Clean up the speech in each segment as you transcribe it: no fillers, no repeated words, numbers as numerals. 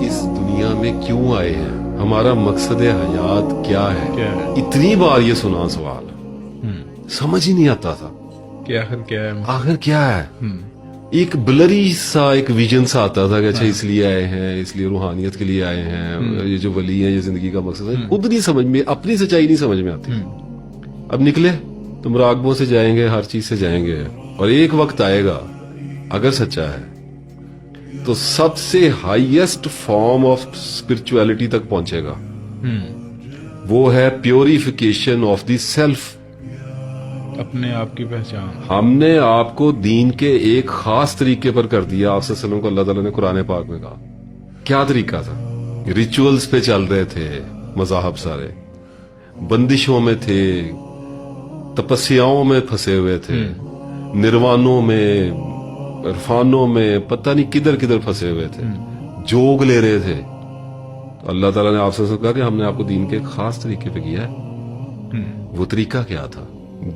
इस दुनिया में क्यों आए हैं, हमारा मकसद हयात क्या है। इतनी बार ये सुना सवाल, समझ ही नहीं आता था कि आखिर क्या है, आखिर क्या है। एक ब्लरी सा एक विजन सा आता था कि अच्छा इसलिए आए हैं, इसलिए रूहानियत के लिए आए हैं, ये जो वली है ये जिंदगी का मकसद है। खुद नहीं समझ में, अपनी सच्चाई नहीं समझ में आती। अब निकले तो मुराकबों से जाएंगे, हर चीज से जाएंगे, और एक वक्त आएगा अगर सच्चा है तो सबसे हाईएस्ट फॉर्म ऑफ स्पिरिचुअलिटी तक पहुंचेगा। वो है प्योरिफिकेशन ऑफ द सेल्फ, अपने आप की पहचान। हमने आपको दीन के एक खास तरीके पर कर दिया। आप सल्लल्लाहु अलैहि वसल्लम को अल्लाह ताला ने कुरान पाक में कहा, क्या तरीका था? रिचुअल्स पे चल रहे थे मज़ाहब, सारे बंदिशों में थे, तपस्याओं में फंसे हुए थे, निर्वाणों में, इरफानों में, पता नहीं किधर किधर फंसे हुए थे, जोग ले रहे थे। तो अल्लाह ताला ने आपसे कहा कि हमने आपको दीन के एक खास तरीके पे किया है। वो तरीका क्या था?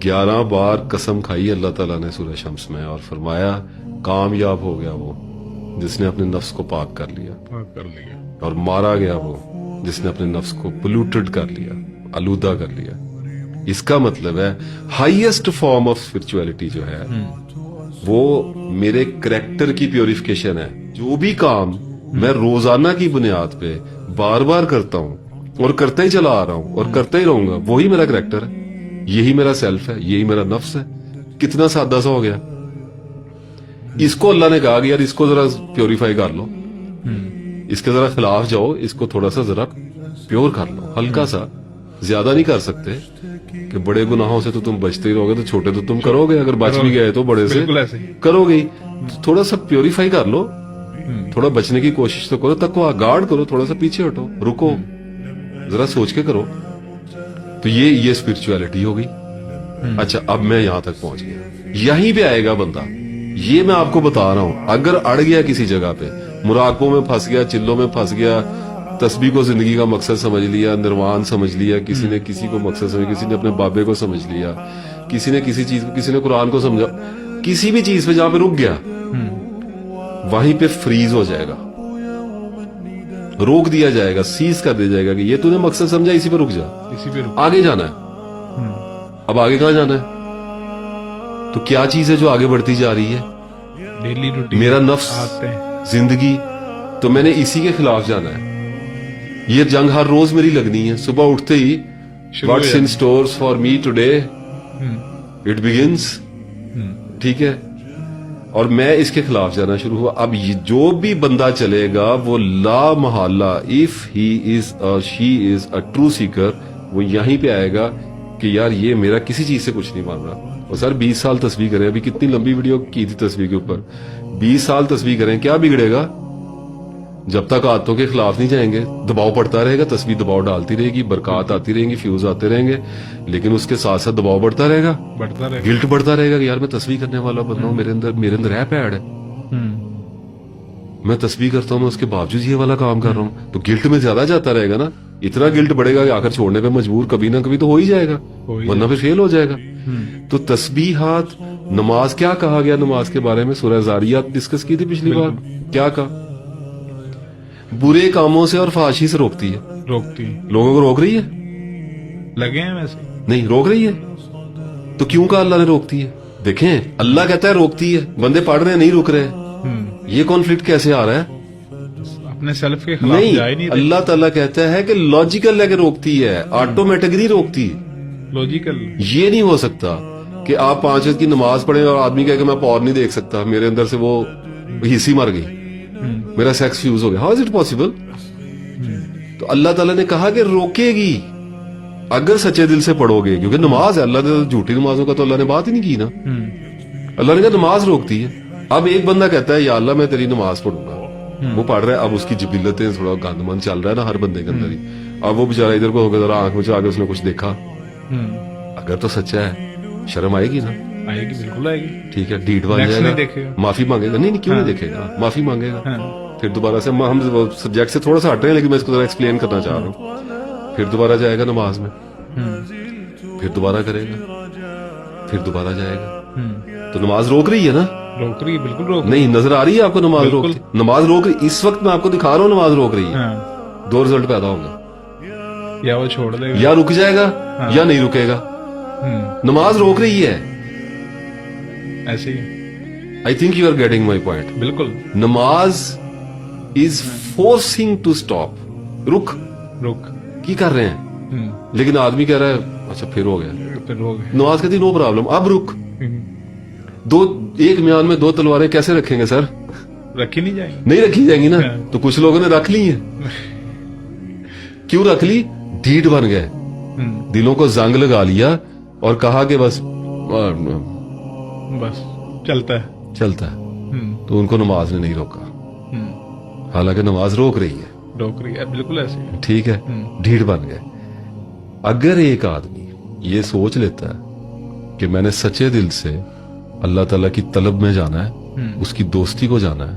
11 बार कसम खाई अल्लाह ताला ने सूरह शम्स में, और फरमाया कामयाब हो गया वो जिसने अपने नफ्स को पाक कर लिया, और मारा गया वो जिसने अपने नफ्स को पोल्यूटेड कर लिया, आलूदा कर लिया। इसका मतलब है हाईएस्ट फॉर्म ऑफ स्पिरिचुअलिटी जो है वो मेरे करैक्टर की प्योरिफिकेशन है। जो भी काम मैं रोजाना की बुनियाद पे बार बार करता हूं और करता ही चला आ रहा हूं और करता ही रहूंगा, वही मेरा करैक्टर है, यही मेरा सेल्फ है, यही मेरा नफ्स है। कितना सादा सा हो गया। इसको अल्लाह ने कहा कि यार इसको जरा प्योरीफाई कर लो, इसके जरा खिलाफ जाओ, इसको थोड़ा सा जरा प्योर कर लो, हल्का सा, ज्यादा नहीं कर सकते कि बड़े गुनाहों से तो तुम बचते ही रहोगे, तो छोटे तो तुम करोगे, अगर बच भी गए तो बड़े से करोगे ही। थोड़ा सा प्योरीफाई कर लो, थोड़ा बचने की कोशिश तो करो, तकवा गार्ड करो, थोड़ा सा पीछे हटो, रुको, जरा सोच के करो। तो ये स्पिरिचुअलिटी हो गई। अच्छा, अब मैं यहां तक पहुंच गया, यहीं पे आएगा बंदा। ये मैं आपको बता रहा हूं, अगर अड़ गया किसी जगह पे, मुराकबों में फंस गया, चिल्लों में फंस गया, तस्बीह को जिंदगी का मकसद समझ लिया, निर्वाण समझ लिया, किसी ने किसी को मकसद समझ, किसी ने अपने बाबे को समझ लिया, किसी ने किसी चीज को, किसी ने कुरान को समझा, किसी भी चीज पे जहां पे रुक गया वहीं पे फ्रीज हो जाएगा, रोक दिया जाएगा, सीज कर दिया जाएगा कि ये तूने मकसद समझा, इसी पे रुक जा, इसी पे रुक। आगे जाना है। अब आगे कहां जाना है? तो क्या चीज है जो आगे बढ़ती जा रही है? डेली रूटीन, मेरा नफ्स, जिंदगी। तो मैंने इसी के खिलाफ जाना है। ये जंग हर रोज मेरी लगनी है। सुबह उठते ही what's in stores for me today, it begins. ठीक है, और मैं इसके खिलाफ जाना शुरू हुआ। अब जो भी बंदा चलेगा वो ला महल्ला, इफ ही इज और she is a true Sikar, वो यहीं पे आएगा कि यार ये मेरा किसी चीज से कुछ नहीं मान रहा। और सर 20 साल तस्बीह करें, अभी कितनी लंबी वीडियो की थी तस्बीह के ऊपर, 20 साल तस्बीह करें, क्या बिगड़ेगा? जब तक आदतों के खिलाफ नहीं जाएंगे, दबाव पड़ता रहेगा, तस्बीह दबाव डालती रहेगी, बरकत आती रहेंगी, फ्यूज आते रहेंगे, लेकिन उसके साथ साथ दबाव बढ़ता रहेगा, गिल्ट बढ़ता रहेगा कि यार मैं तस्बीह करने वाला बंदा हूं, मेरे अंदर है पैड है, मैं तस्बीह करता हूं, मैं उसके बावजूद ये वाला काम कर रहा हूं, तो गिल्ट में ज्यादा जाता रहेगा ना। इतना गिल्ट बढ़ेगा कि आखिर छोड़ने पे मजबूर कभी ना कभी तो हो ही जाएगा, वरना फिर फेल हो जाएगा। तो तस्बीहात, नमाज, क्या कहा गया नमाज के बारे में? सूरह ज़ारियात डिस्कस की थी पिछली बार। क्या कहा? बुरे कामों से और फाशी से रोकती है, लोगों को रोक रही है, लगे हैं वैसे नहीं रोक रही है। तो क्यों कहा अल्लाह ने रोकती है? देखें, अल्लाह कहता है रोकती है, बंदे पढ़ रहे हैं नहीं रुक रहे हैं। ये कॉन्फ्लिक्ट कैसे आ रहा है? अपने सेल्फ के खिलाफ नहीं, अल्लाह ताला कहता है कि लॉजिकल लेके रोकती है, ऑटोमेटिक नहीं रोकती। लॉजिकल ये नहीं हो सकता कि आप 5 वक्त की नमाज पढ़े और आदमी कहे कि मैं पॉर नहीं देख सकता, मेरे अंदर से वो हिस्सी मर गई, मेरा सेक्स फ्यूज हो गया। How is it possible? तो अल्लाह ताला ने कहा कि रोकेगी अगर सच्चे दिल से पढ़ोगे, क्योंकि नमाज है। अल्लाह ने झूठी नमाजों का तो अल्लाह ने बात ही नहीं की ना। अल्लाह ने कहा नमाज रोकती है। अब एक बंदा कहता है या अल्लाह मैं तेरी नमाज पढ़ूंगा, वो पढ़ रहा है, अब उसकी जिबिलतें, थोड़ा गंदमन चल रहा है ना हर बंदे के अंदर ही। अब वो बेचारा इधर को होकर जरा आंख में आगे उसने कुछ देखा, अगर तो सच्चा है शर्म आएगी ना? आएगी, बिल्कुल आएगी। ठीक है, डीड बन जाएगा, माफी मांगेगा। नहीं क्यों नहीं देखेगा, माफी मांगेगा। फिर दोबारा से, हम सब्जेक्ट से थोड़ा सा हट रहे हैं लेकिन मैं इसको जरा एक्सप्लेन करना चाह रहा हूँ। फिर दोबारा जाएगा नमाज में, फिर दोबारा करेगा, फिर दोबारा जाएगा, तो नमाज रोक रही है ना? रोक रही है, बिल्कुल रोक रही नहीं, नजर आ रही है आपको नमाज बिल्कुल। रोकती? नमाज रोक रही, इस वक्त मैं आपको दिखा रहा हूँ नमाज रोक रही है। है। हाँ, दो रिजल्ट पैदा होंगे, या वो छोड़ देगा या रुक जाएगा या नहीं रुकेगा। नमाज रोक रही है। ऐसे ही I think you are getting my point. बिल्कुल। नमाज इज फोर्सिंग टू स्टॉप, रुक रुक की कर रहे हैं, लेकिन आदमी कह रहा है अच्छा फिर हो गया। फिर हो गया। नमाज कहती नो प्रॉब्लम, अब रुक। दो एक म्यान में दो तलवारें कैसे रखेंगे सर? रखी नहीं जाएगी। नहीं रखी जाएंगी ना। तो कुछ लोगों ने रख ली है। क्यों रख ली? ढीठ बन गए, दिलों को जंग लगा लिया और कहा कि बस चलता है। चलता है। तो उनको नमाज ने नहीं रोका, हालांकि नमाज रोक रही है। रोक रही है, बिल्कुल ऐसे ही। ठीक है, ढीठ बन गए। अगर एक आदमी ये सोच लेता है कि मैंने सच्चे दिल से अल्लाह ताला की तलब में जाना है, उसकी दोस्ती को जाना है,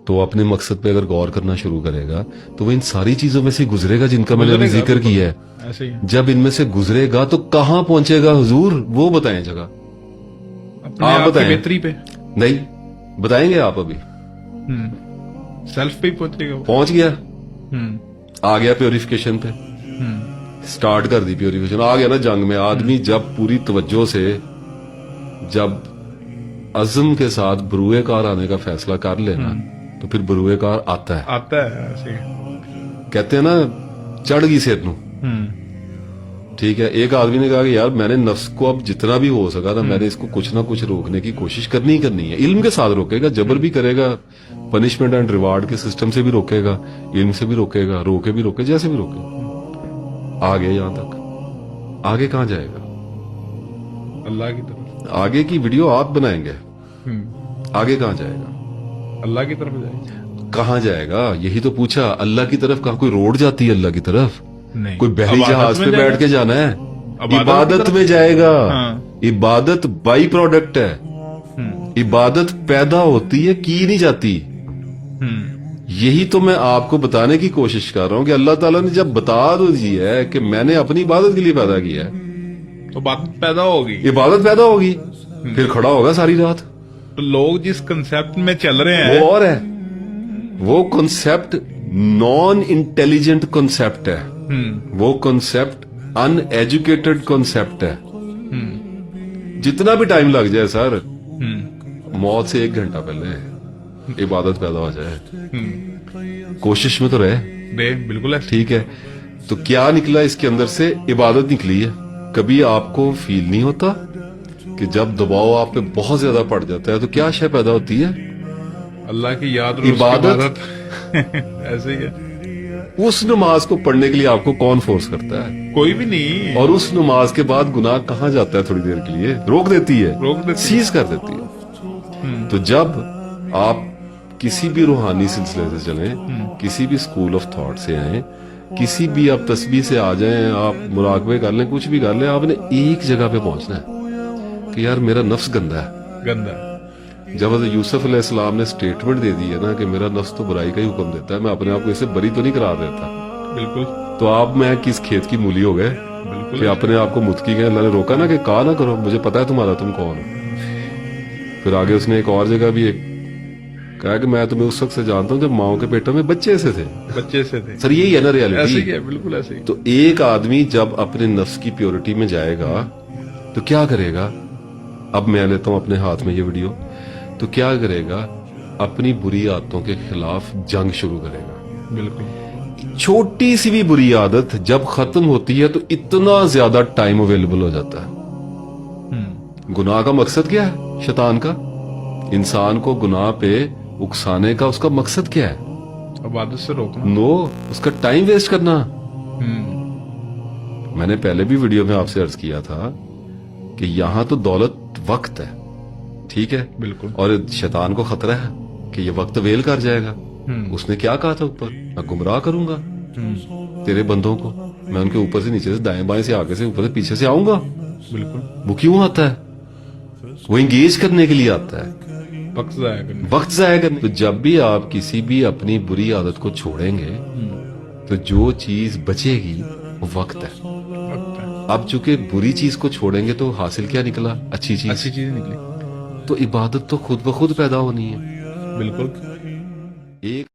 तो अपने मकसद पे अगर गौर करना शुरू करेगा तो वो इन सारी चीजों में से गुजरेगा जिनका मैंने अभी जिक्र किया है। ऐसे ही जब इनमें से गुजरेगा तो कहां पहुंचेगा हुजूर? वो बताएं जगह। आप बताएं। बेहतरी पे नहीं बताएंगे आप अभी। सेल्फ पे ही पहुंचेगा। पहुंच गया, आ गया प्योरिफिकेशन पे, स्टार्ट कर दी प्योरिफिकेशन, आ गया ना जंग में। आदमी जब पूरी तवज्जो से, जब अज़म के साथ बरूए कार आने का फैसला कर लेना, तो फिर बरूए कार आता है। ऐसे ही। कहते हैं ना चढ़ गई सिर नू। ठीक है, एक आदमी ने कहा कि यार मैंने नफ्स को अब जितना भी हो सका ना, मैंने इसको कुछ ना कुछ रोकने की कोशिश करनी ही करनी है। इल्म के साथ रोकेगा, जबर भी करेगा, पनिशमेंट एंड रिवार्ड के सिस्टम से भी रोकेगा, इल्म से भी रोकेगा, रोके भी रोके, जैसे भी रोके। आगे यहां तक, आगे कहां जाएगा? अल्लाह की तरफ। आगे की वीडियो आप बनाएंगे, आगे कहां जाएगा? अल्लाह की तरफ जाएगा। कहां जाएगा? यही तो पूछा। अल्लाह की तरफ कहां? कोई रोड जाती है अल्लाह की तरफ? नहीं। कोई बहरी जहाज पे बैठ के जाना है? इबादत में जाएगा। इबादत बाई प्रोडक्ट है। इबादत पैदा होती है, की नहीं जाती। यही तो मैं आपको बताने की कोशिश कर रहा हूं कि अल्लाह ताला ने जब बता दो जी है कि मैंने अपनी इबादत के लिए पैदा किया है, तो बात पैदा होगी, इबादत पैदा होगी, फिर खड़ा होगा सारी रात। तो लोग जिस कंसेप्ट में चल रहे हैं वो और है, वो कंसेप्ट नॉन इंटेलिजेंट कंसेप्ट है, वो कंसेप्ट अनएजुकेटेड कंसेप्ट है। जितना भी टाइम लग जाए सर, मौत से 1 घंटा पहले इबादत पैदा हो जाए, कोशिश में तो रहे। बिल्कुल है। ठीक है, तो क्या निकला इसके अंदर से? इबादत निकली है। कभी आपको फील नहीं होता कि जब दबाव आप पे बहुत ज्यादा पड़ जाता है तो क्या शय पैदा होती है? अल्लाह की याद, इबादत। ऐसे ही है। उस नमाज को पढ़ने के लिए आपको कौन फोर्स करता है? कोई भी नहीं। और उस नमाज के बाद गुनाह कहां जाता है? थोड़ी देर के लिए रोक देती है, सीज कर देती है। तो जब आप किसी भी रूहानी सिलसिले से चलें, किसी भी स्कूल ऑफ थॉट से आए, किसी भी आप तस्बीह से आ जाएं, आप मुराकबे कर लें, कुछ भी कर लें, आपने एक जगह पे पहुंचना है कि यार मेरा नफ्स गंदा है। गंदा। जब हज़रत यूसुफ अलैहिस्सलाम ने स्टेटमेंट दे दी है ना कि मेरा नफ्स तो बुराई का ही हुक्म देता है, मैं अपने आप को इससे बरी तो नहीं करार देता। बिल्कुल। तो आप मैं किस खेत की मूली हो गए कि अपने आप को मुतकी गए? अल्लाह ने रोका ना कि कहा ना करो, मुझे पता है तुम्हारा, तुम कौन हो। फिर आगे उसने एक और जगह भी कहा कि मैं तुम्हें उस वक्त से जानता हूं जब माओ के पेटों में बच्चे से थे। सर यही है ना रियलिटी। ऐसे ही है, बिल्कुल ऐसे ही। तो एक आदमी जब अपने नफ्स की प्योरिटी में जाएगा तो क्या करेगा? अब मैं लेता हूं अपने हाथ में ये वीडियो, तो क्या करेगा? अपनी बुरी आदतों के खिलाफ जंग शुरू करेगा। बिल्कुल। छोटी सी भी बुरी आदत जब खत्म होती है तो इतना ज्यादा टाइम अवेलेबल हो जाता है। गुनाह का मकसद क्या है शैतान का? इंसान को गुनाह पे उकसाने का उसका मकसद क्या है? इबादत से रोकना। नो, उसका टाइम वेस्ट करना। मैंने पहले भी वीडियो में आपसे अर्ज किया था कि यहां तो दौलत वक्त है, ठीक है, बिल्कुल, और शैतान को खतरा है कि ये वक्त वेल कर जाएगा। उसने क्या कहा था ऊपर? मैं गुमराह करूंगा तेरे बंदों को, मैं उनके ऊपर से नीचे से दाएं बाएं से आगे से ऊपर से पीछे से आऊंगा। बिल्कुल। वो क्यों आता है? वो इंगेज करने के लिए आता है, वक्त जाया करने। तो जब भी आप किसी भी अपनी बुरी आदत को छोड़ेंगे तो जो चीज बचेगी वो वक्त है। अब चूंकि बुरी चीज को छोड़ेंगे तो हासिल क्या निकला? अच्छी चीज निकली। تو عبادت تو خود بخود پیدا ہونی ہے. بالکل. ایک